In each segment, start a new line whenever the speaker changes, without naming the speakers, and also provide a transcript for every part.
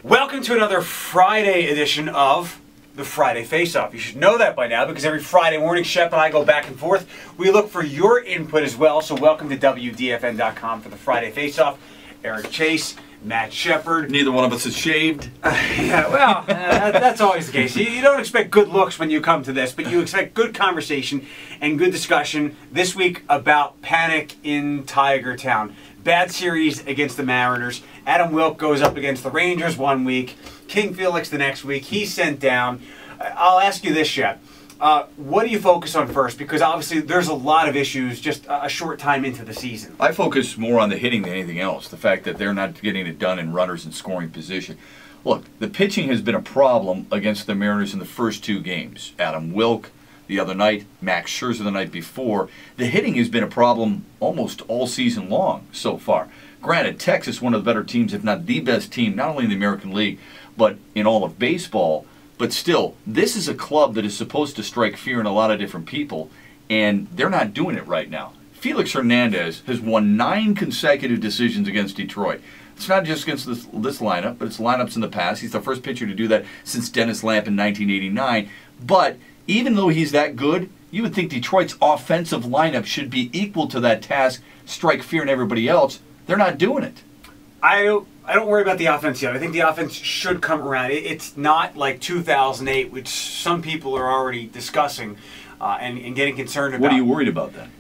Welcome to another Friday edition of the Friday Faceoff. You should know that by now because every Friday morning, Shep and I go back and forth. We look for your input as well, so welcome to WDFN.com for the Friday Faceoff. Eric Chase, Matt Shepard.
Neither one of us is shaved.
That's always the case. You don't expect good looks when you come to this, but you expect good conversation and good discussion this week about panic in Tiger Town. Bad series against the Mariners. Adam Wilk goes up against the Rangers one week. King Felix the next week. He's sent down. I'll ask you this, Shep. What do you focus on first? Because obviously there's a lot of issues just a short time into the season.
I focus more on the hitting than anything else. The fact that they're not getting it done in runners in scoring position. Look, the pitching has been a problem against the Mariners in the first two games. Adam Wilk the other night, Max Scherzer the night before. The hitting has been a problem almost all season long so far. Granted, Texas, one of the better teams, if not the best team, not only in the American League, but in all of baseball. But still, this is a club that is supposed to strike fear in a lot of different people, and they're not doing it right now. Felix Hernandez has won 9 consecutive decisions against Detroit. It's not just against this lineup, but it's lineups in the past. He's the first pitcher to do that since Dennis Lamp in 1989. But even though he's that good, you would think Detroit's offensive lineup should be equal to that task, strike fear in everybody else. They're not doing it.
I don't worry about the offense yet. I think the offense should come around. It's not like 2008, which some people are already discussing and getting concerned about.
What are you worried about then?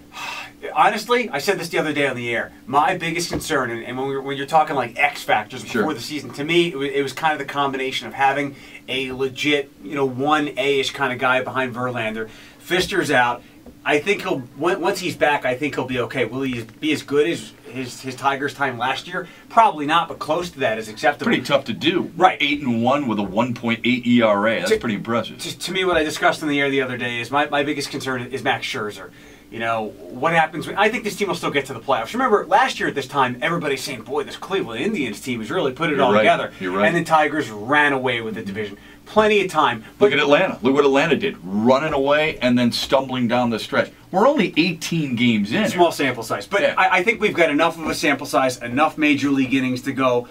Honestly, I said this the other day on the air. My biggest concern, and when you're talking like X factors before the season, to me it was kind of the combination of having a legit, 1A-ish kind of guy behind Verlander. Fister's out. I think once he's back, I think he'll be okay. Will he be as good as his Tigers time last year? Probably not, but close to that is acceptable.
Pretty tough to do.
Right.
8-1 with a 1.8 ERA. That's pretty impressive.
To me, what I discussed on the air the other day is my biggest concern is Max Scherzer. What happens I think this team will still get to the playoffs. Remember, last year at this time, everybody's saying, boy, this Cleveland Indians team has really put it all together.
You're right.
And the Tigers ran away with the division. Plenty of time.
Look at Atlanta. Look what Atlanta did. Running away and then stumbling down the stretch. We're only 18 games in.
Small sample size. But yeah. I think we've got enough of a sample size, enough major league innings to go.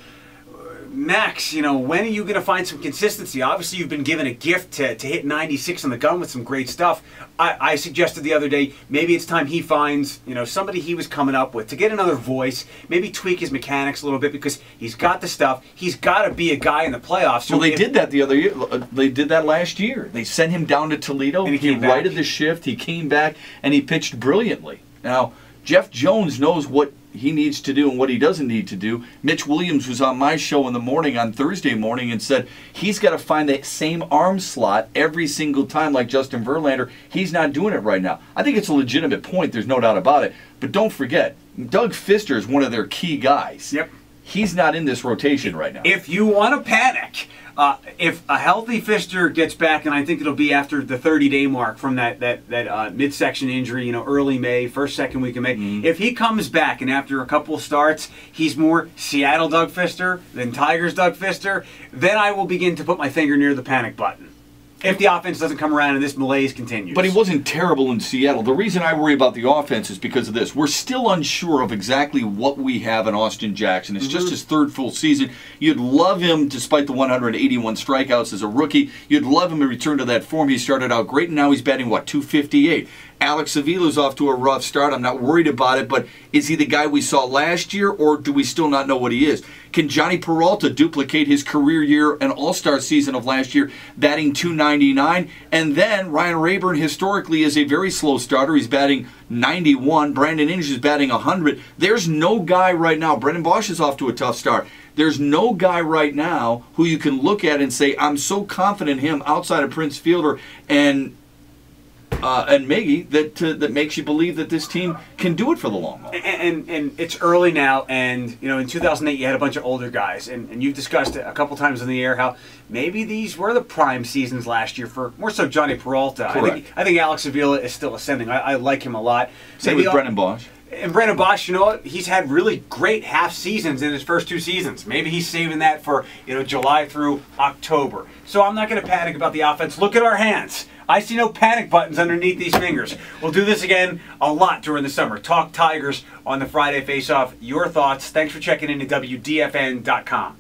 Max, when are you going to find some consistency? Obviously, you've been given a gift to hit 96 on the gun with some great stuff. I suggested the other day, maybe it's time he finds, somebody he was coming up with to get another voice, maybe tweak his mechanics a little bit because he's got the stuff. He's got to be a guy in the playoffs.
So they did that the other year. They did that last year. They sent him down to Toledo.
And he
righted the shift. He came back, and he pitched brilliantly. Now, Jeff Jones knows what he needs to do and what he doesn't need to do. Mitch Williams was on my show in the morning on Thursday morning and said he's got to find that same arm slot every single time like Justin Verlander. He's not doing it right now. I think it's a legitimate point. There's no doubt about it. But don't forget, Doug Fister is one of their key guys.
Yep. He's
not in this rotation right now.
If you want to panic, if a healthy Fister gets back, and I think it'll be after the 30-day mark from that midsection injury, early May, second week of May. If he comes back and after a couple of starts, he's more Seattle Doug Fister than Tigers Doug Fister, then I will begin to put my finger near the panic button. If the offense doesn't come around and this malaise continues.
But he wasn't terrible in Seattle. The reason I worry about the offense is because of this. We're still unsure of exactly what we have in Austin Jackson. It's just his third full season. You'd love him, despite the 181 strikeouts as a rookie, you'd love him to return to that form. He started out great, and now he's batting, 258. Alex Avila's off to a rough start. I'm not worried about it, but is he the guy we saw last year, or do we still not know what he is? Can Johnny Peralta duplicate his career year and all-star season of last year, batting .299? And then Ryan Rayburn historically is a very slow starter. He's batting .91. Brandon Inge is batting .100. There's no guy right now. Brendan Bosch is off to a tough start. There's no guy right now who you can look at and say, I'm so confident in him outside of Prince Fielder and Miggy that makes you believe that this team can do it for the long haul.
And it's early now, and in 2008 you had a bunch of older guys, and you've discussed it a couple times in the air how maybe these were the prime seasons last year for more so Johnny Peralta.
Correct.
I think Alex Avila is still ascending. I like him a lot.
Same with Brendan Bosch.
And Brandon Bosch, he's had really great half seasons in his first 2 seasons. Maybe he's saving that for, July through October. So I'm not going to panic about the offense. Look at our hands. I see no panic buttons underneath these fingers. We'll do this again a lot during the summer. Talk Tigers on the Friday Faceoff. Your thoughts. Thanks for checking into WDFN.com.